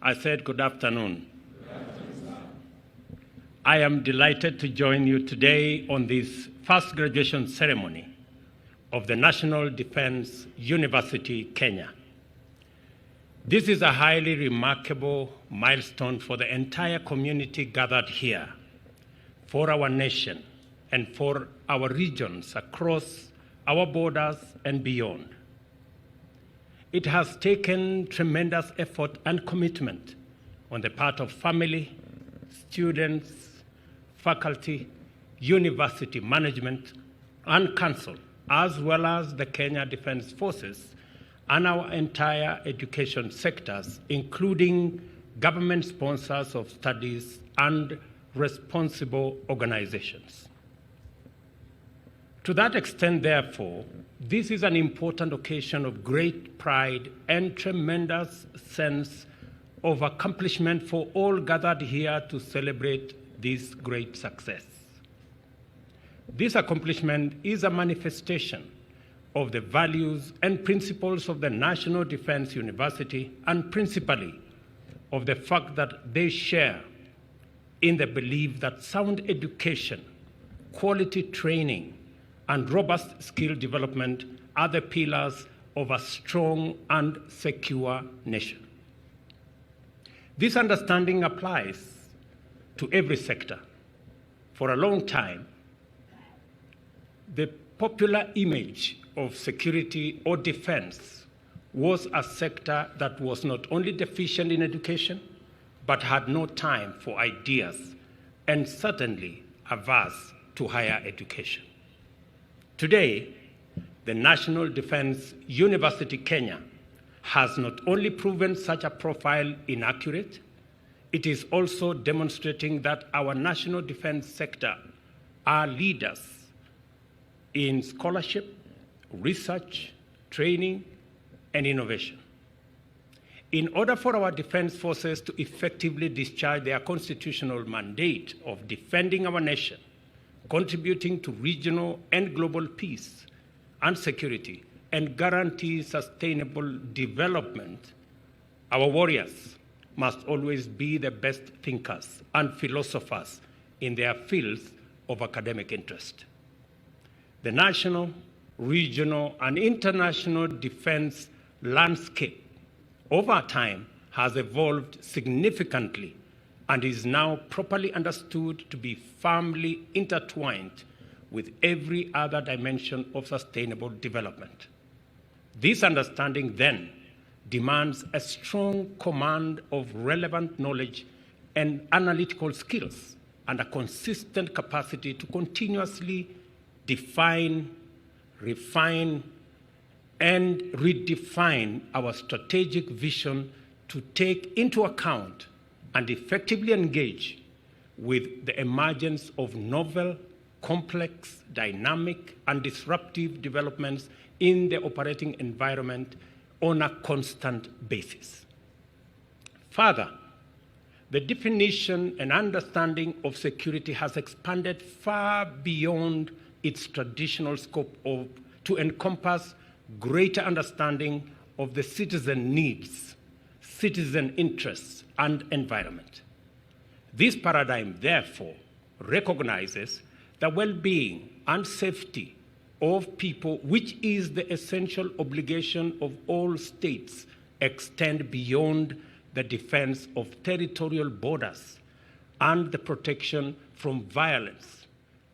I said good afternoon. I am delighted to join you today on this first graduation ceremony of the National Defense University, Kenya. This is a highly remarkable milestone for the entire community gathered here, for our nation, and for our regions across our borders and beyond. It has taken tremendous effort and commitment on the part of family, students, faculty, university management, and council, as well as the Kenya Defense Forces and our entire education sectors, including government sponsors of studies and responsible organizations. To that extent, therefore, this is an important occasion of great pride and tremendous sense of accomplishment for all gathered here to celebrate this great success. This accomplishment is a manifestation of the values and principles of the National Defense University, and principally of the fact that they share in the belief that sound education, quality training, and robust skill development are the pillars of a strong and secure nation. This understanding applies to every sector. For a long time, the popular image of security or defense was a sector that was not only deficient in education, but had no time for ideas and certainly averse to higher education. Today, the National Defense University Kenya has not only proven such a profile inaccurate, it is also demonstrating that our national defense sector are leaders in scholarship, research, training, and innovation. In order for our defense forces to effectively discharge their constitutional mandate of defending our nation, contributing to regional and global peace and security, and guarantee sustainable development, our warriors must always be the best thinkers and philosophers in their fields of academic interest. The national, regional, and international defense landscape over time has evolved significantly and is now properly understood to be firmly intertwined with every other dimension of sustainable development. This understanding then demands a strong command of relevant knowledge and analytical skills and a consistent capacity to continuously define, refine, and redefine our strategic vision to take into account and effectively engage with the emergence of novel, complex, dynamic, and disruptive developments in the operating environment on a constant basis. Further, the definition and understanding of security has expanded far beyond its traditional scope to encompass greater understanding of the citizen needs, citizen interests, and environment. This paradigm, therefore, recognizes the well-being and safety of people, which is the essential obligation of all states, extend beyond the defense of territorial borders and the protection from violence,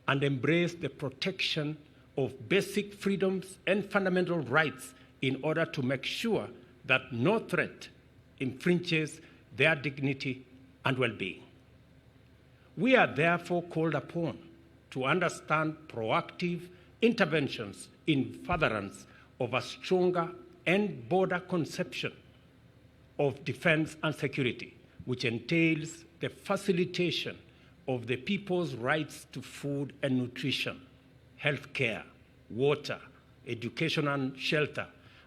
and embrace the protection of basic freedoms and fundamental rights in order to make sure that no threat infringes their dignity and well-being. We are therefore called upon to understand proactive interventions in furtherance of a stronger and broader conception of defense and security, which entails the facilitation of the people's rights to food and nutrition, health care, water, education and shelter,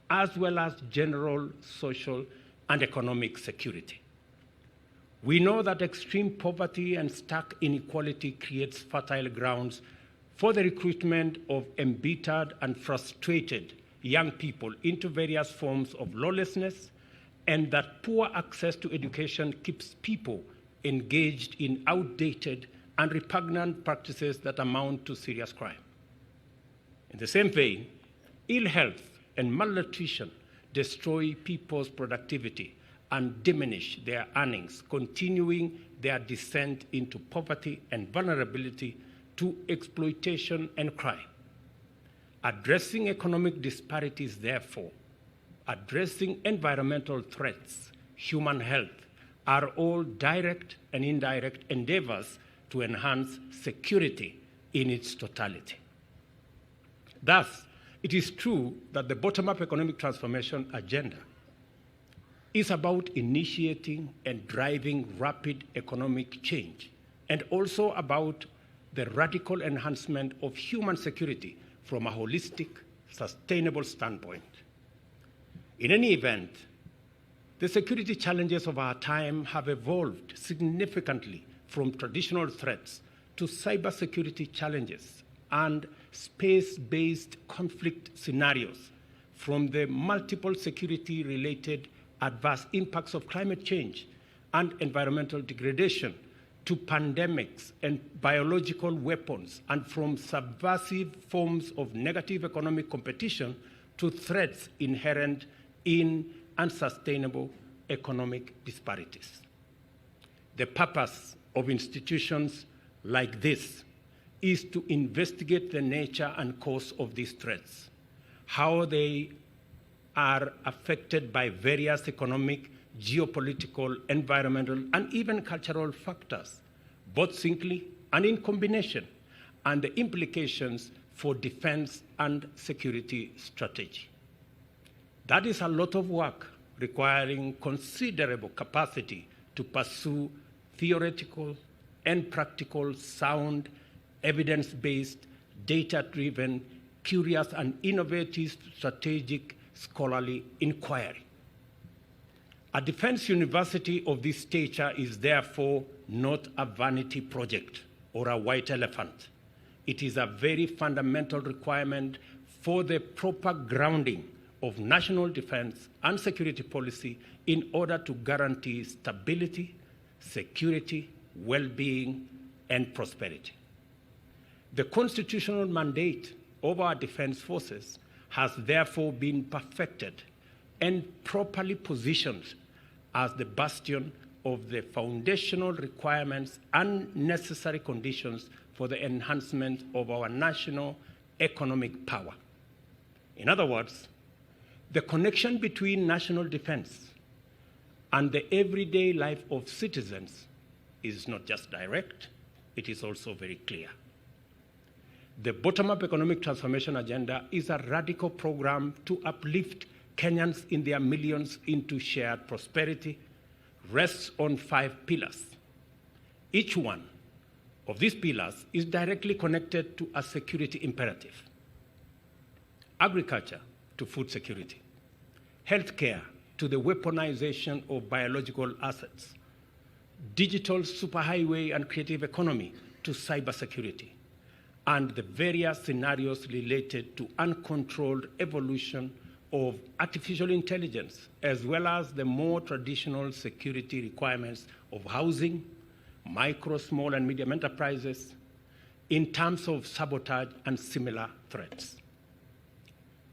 as well as general social and economic security. We know that extreme poverty and stark inequality creates fertile grounds for the recruitment of embittered and frustrated young people into various forms of lawlessness and that poor access to education keeps people engaged in outdated and repugnant practices that amount to serious crime. In the same vein, ill health and malnutrition destroy people's productivity and diminish their earnings, continuing their descent into poverty and vulnerability to exploitation and crime. Addressing economic disparities, therefore, addressing environmental threats, human health, are all direct and indirect endeavors to enhance security in its totality. Thus, it is true that the bottom-up economic transformation agenda is about initiating and driving rapid economic change, and also about the radical enhancement of human security from a holistic, sustainable standpoint. In any event, the security challenges of our time have evolved significantly from traditional threats to cybersecurity challenges and space-based conflict scenarios, from the multiple security-related adverse impacts of climate change and environmental degradation to pandemics and biological weapons, and from subversive forms of negative economic competition to threats inherent in unsustainable economic disparities. The purpose of institutions like this is to investigate the nature and cause of these threats, how they are affected by various economic, geopolitical, environmental, and even cultural factors, both singly and in combination, and the implications for defense and security strategy. That is a lot of work requiring considerable capacity to pursue theoretical and practical, sound, evidence-based, data-driven, curious, and innovative strategic scholarly inquiry. A defense university of this stature is therefore not a vanity project or a white elephant. It is a very fundamental requirement for the proper grounding of national defense and security policy in order to guarantee stability, security, well-being, and prosperity. The constitutional mandate of our defense forces has therefore been perfected and properly positioned as the bastion of the foundational requirements and necessary conditions for the enhancement of our national economic power. In other words, the connection between national defense and the everyday life of citizens is not just direct, it is also very clear. The bottom-up economic transformation agenda is a radical program to uplift Kenyans in their millions into shared prosperity, rests on 5 pillars. Each one of these pillars is directly connected to a security imperative. Agriculture to food security, healthcare to the weaponization of biological assets, digital superhighway and creative economy to cybersecurity, and the various scenarios related to uncontrolled evolution of artificial intelligence, as well as the more traditional security requirements of housing, micro, small, and medium enterprises, in terms of sabotage and similar threats.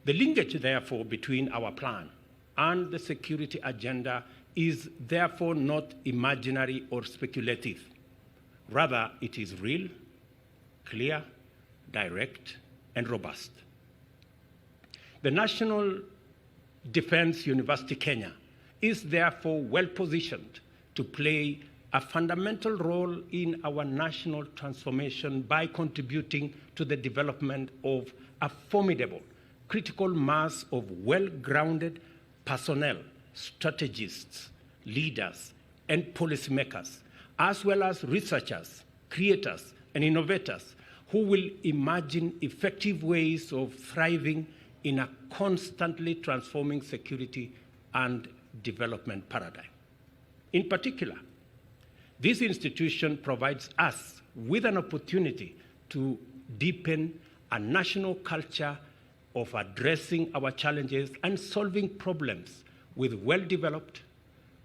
The linkage, therefore, between our plan and the security agenda is therefore not imaginary or speculative. Rather, it is real, clear, direct, and robust. The National Defense University Kenya is therefore well positioned to play a fundamental role in our national transformation by contributing to the development of a formidable critical mass of well-grounded personnel, strategists, leaders, and policymakers, as well as researchers, creators, and innovators who will imagine effective ways of thriving in a constantly transforming security and development paradigm. In particular, this institution provides us with an opportunity to deepen a national culture of addressing our challenges and solving problems with well-developed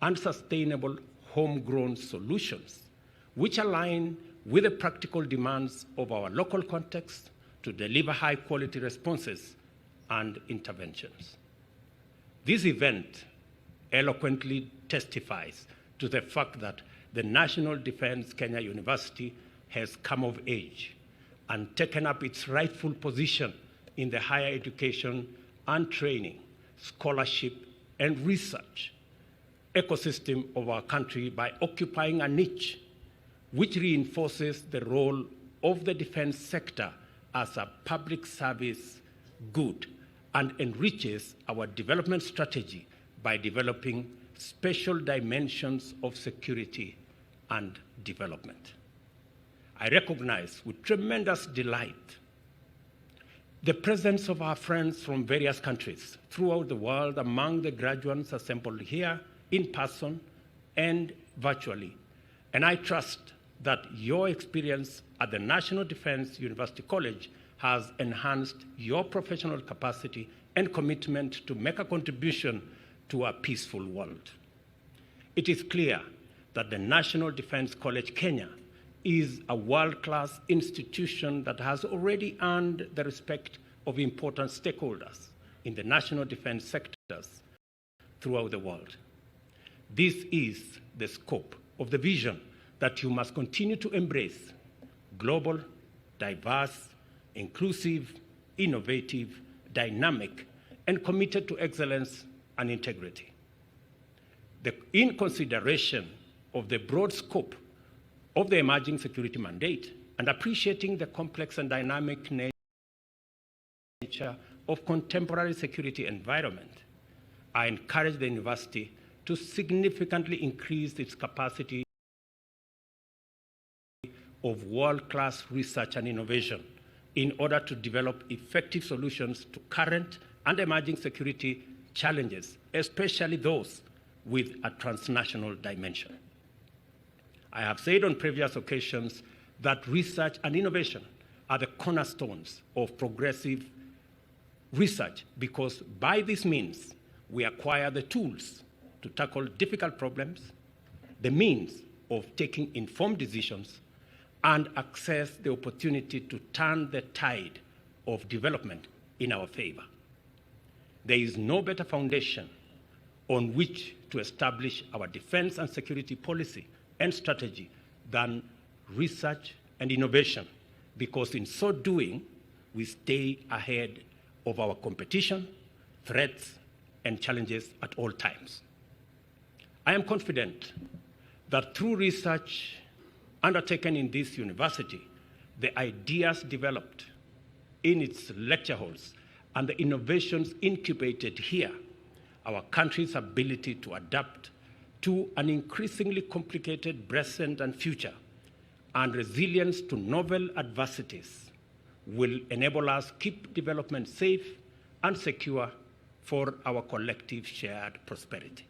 and sustainable homegrown solutions which align with the practical demands of our local context to deliver high-quality responses and interventions. This event eloquently testifies to the fact that the National Defense Kenya University has come of age and taken up its rightful position in the higher education and training, scholarship, and research ecosystem of our country by occupying a niche which reinforces the role of the defense sector as a public service good and enriches our development strategy by developing special dimensions of security and development. I recognize with tremendous delight the presence of our friends from various countries throughout the world among the graduates assembled here in person and virtually. And I trust that your experience at the National Defense University College has enhanced your professional capacity and commitment to make a contribution to a peaceful world. It is clear that the National Defense College Kenya is a world-class institution that has already earned the respect of important stakeholders in the national defense sectors throughout the world. This is the scope of the vision that you must continue to embrace: global, diverse, inclusive, innovative, dynamic, and committed to excellence and integrity. In consideration of the broad scope of the emerging security mandate and appreciating the complex and dynamic nature of contemporary security environment, I encourage the university to significantly increase its capacity of world-class research and innovation in order to develop effective solutions to current and emerging security challenges, especially those with a transnational dimension. I have said on previous occasions that research and innovation are the cornerstones of progressive research because by this means we acquire the tools to tackle difficult problems, the means of taking informed decisions, and access the opportunity to turn the tide of development in our favor. There is no better foundation on which to establish our defense and security policy and strategy than research and innovation, because in so doing, we stay ahead of our competition, threats, and challenges at all times. I am confident that through research undertaken in this university, the ideas developed in its lecture halls and the innovations incubated here, our country's ability to adapt to an increasingly complicated present and future and resilience to novel adversities will enable us to keep development safe and secure for our collective shared prosperity.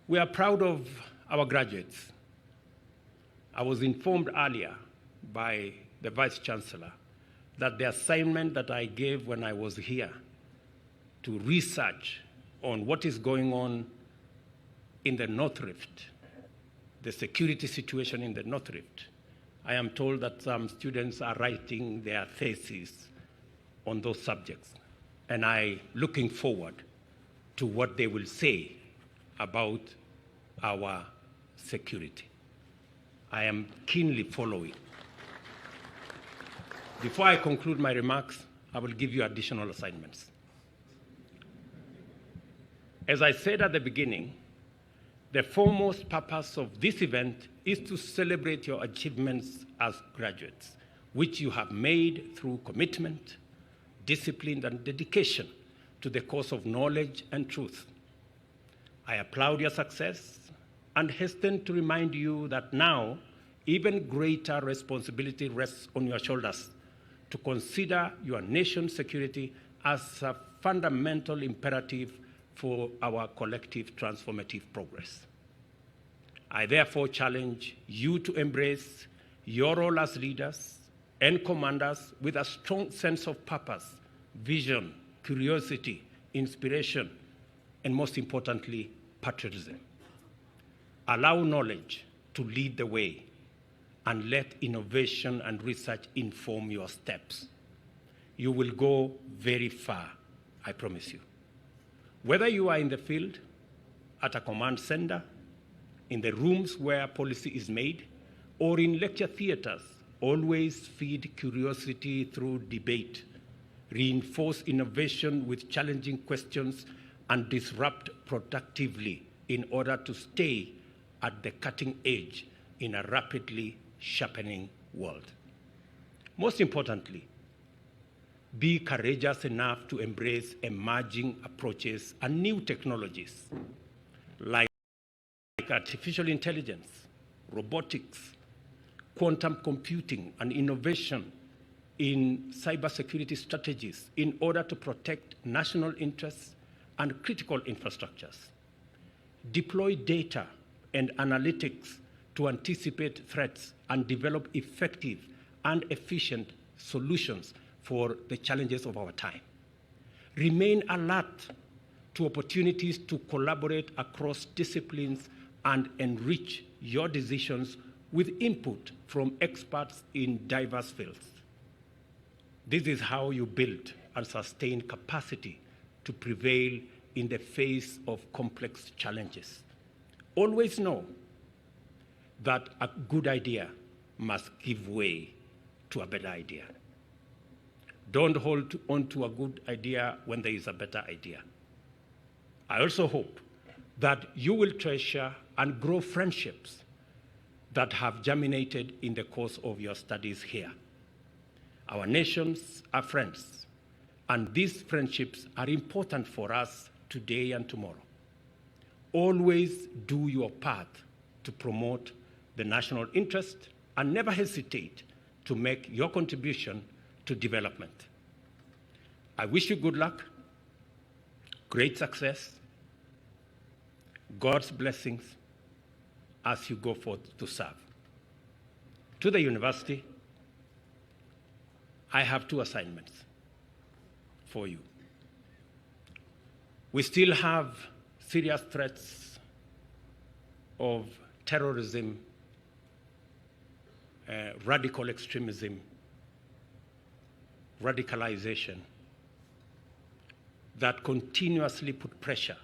We are proud of our graduates. I was informed earlier by the Vice Chancellor that the assignment that I gave when I was here to research on what is going on in the North Rift, the security situation in the North Rift, I am told that some students are writing their theses on those subjects, and I'm looking forward to what they will say about our security. I am keenly following. Before I conclude my remarks, I will give you additional assignments. As I said at the beginning, the foremost purpose of this event is to celebrate your achievements as graduates, which you have made through commitment, discipline, and dedication to the cause of knowledge and truth. I applaud your success and hasten to remind you that now even greater responsibility rests on your shoulders to consider your nation's security as a fundamental imperative for our collective transformative progress. I therefore challenge you to embrace your role as leaders and commanders with a strong sense of purpose, vision, curiosity, inspiration, and most importantly, patriotism. Allow knowledge to lead the way, and let innovation and research inform your steps. You will go very far, I promise you. Whether you are in the field, at a command center, in the rooms where policy is made, or in lecture theaters, always feed curiosity through debate, reinforce innovation with challenging questions, and disrupt productively in order to stay at the cutting edge in a rapidly sharpening world. Most importantly, be courageous enough to embrace emerging approaches and new technologies like artificial intelligence, robotics, quantum computing, and innovation in cybersecurity strategies in order to protect national interests and critical infrastructures. Deploy data and analytics to anticipate threats and develop effective and efficient solutions for the challenges of our time. Remain alert to opportunities to collaborate across disciplines and enrich your decisions with input from experts in diverse fields. This is how you build and sustain capacity to prevail in the face of complex challenges. Always know that a good idea must give way to a better idea. Don't hold on to a good idea when there is a better idea. I also hope that you will treasure and grow friendships that have germinated in the course of your studies here. Our nations are friends, and these friendships are important for us today and tomorrow. Always do your part to promote the national interest and never hesitate to make your contribution to development. I wish you good luck, great success, God's blessings as you go forth to serve. To the university, I have two assignments for you. We still have serious threats of terrorism, radical extremism, radicalization that continuously put pressure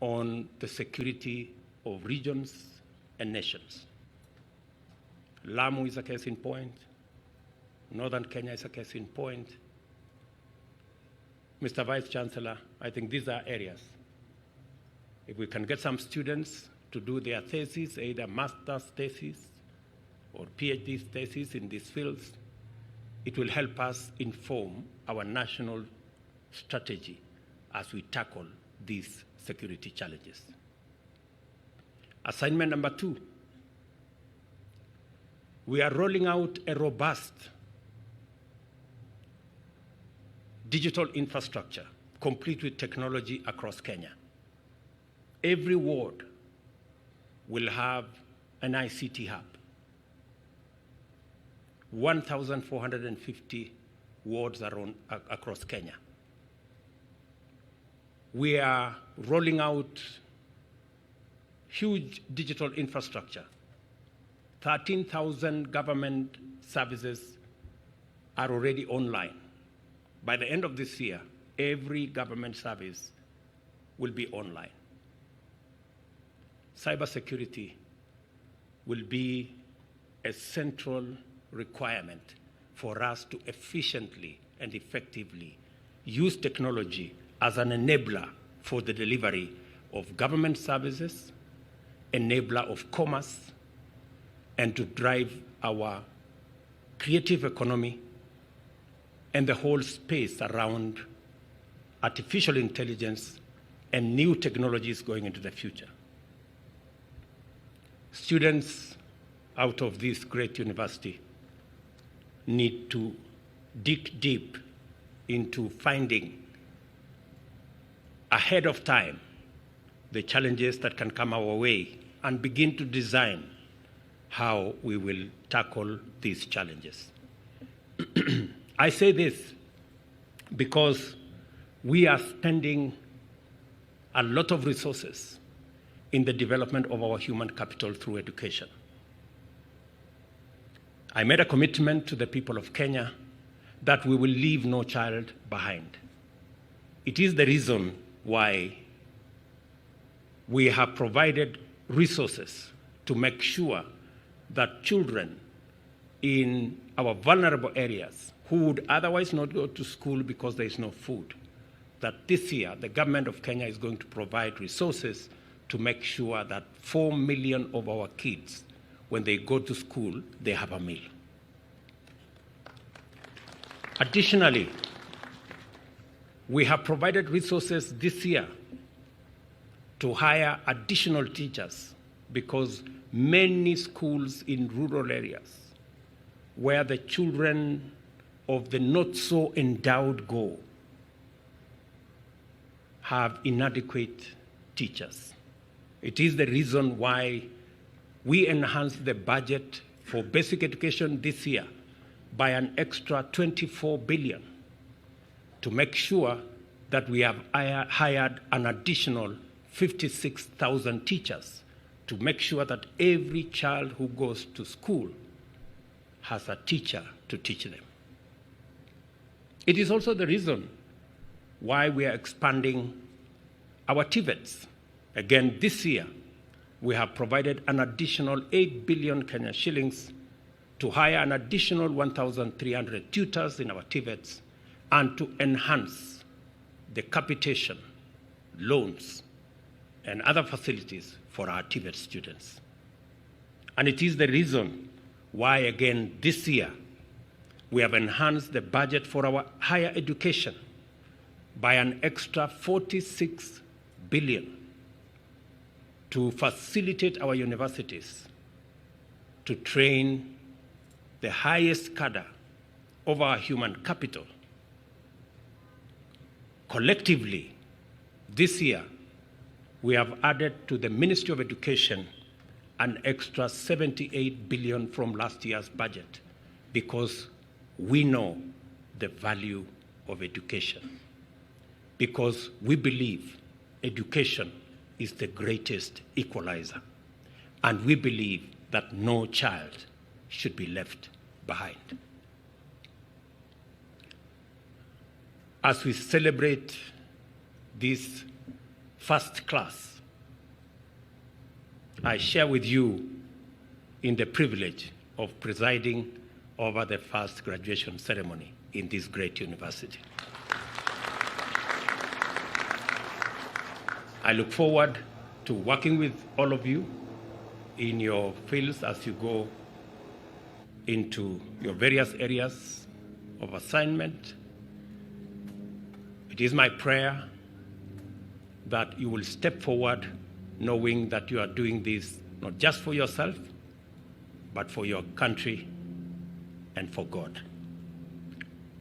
on the security of regions and nations. Lamu is a case in point. Northern Kenya is a case in point. Mr. Vice Chancellor, I think these are areas. If we can get some students to do their thesis, either master's thesis or PhD thesis in these fields, it will help us inform our national strategy as we tackle these security challenges. Assignment number 2, we are rolling out a robust digital infrastructure, complete with technology across Kenya. Every ward will have an ICT hub. 1,450 wards are across Kenya. We are rolling out huge digital infrastructure. 13,000 government services are already online. By the end of this year, every government service will be online. Cybersecurity will be a central requirement for us to efficiently and effectively use technology as an enabler for the delivery of government services, enabler of commerce, and to drive our creative economy and the whole space around artificial intelligence and new technologies going into the future. Students out of this great university need to dig deep into finding ahead of time the challenges that can come our way and begin to design how we will tackle these challenges. I say this because we are spending a lot of resources in the development of our human capital through education. I made a commitment to the people of Kenya that we will leave no child behind. It is the reason why we have provided resources to make sure that children in our vulnerable areas who would otherwise not go to school because there is no food, that this year the government of Kenya is going to provide resources to make sure that 4 million of our kids, when they go to school, they have a meal. Additionally, we have provided resources this year to hire additional teachers because many schools in rural areas where the children of the not so endowed go have inadequate teachers. It is the reason why we enhanced the budget for basic education this year by an extra 24 billion to make sure that we have hired an additional 56,000 teachers to make sure that every child who goes to school has a teacher to teach them. It is also the reason why we are expanding our TVETs. Again, this year, we have provided an additional 8 billion Kenya shillings to hire an additional 1,300 tutors in our TVETs and to enhance the capitation, loans, and other facilities for our TVET students. And it is the reason why, again, this year, we have enhanced the budget for our higher education by an extra 46 billion to facilitate our universities to train the highest cadre of our human capital. Collectively, this year, we have added to the Ministry of Education an extra 78 billion from last year's budget because we know the value of education, because we believe education is the greatest equalizer, and we believe that no child should be left behind. As we celebrate this first class, I share with you in the privilege of presiding over the first graduation ceremony in this great university. I look forward to working with all of you in your fields as you go into your various areas of assignment. It is my prayer that you will step forward knowing that you are doing this not just for yourself, but for your country and for God.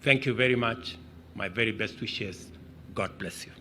Thank you very much. My very best wishes. God bless you.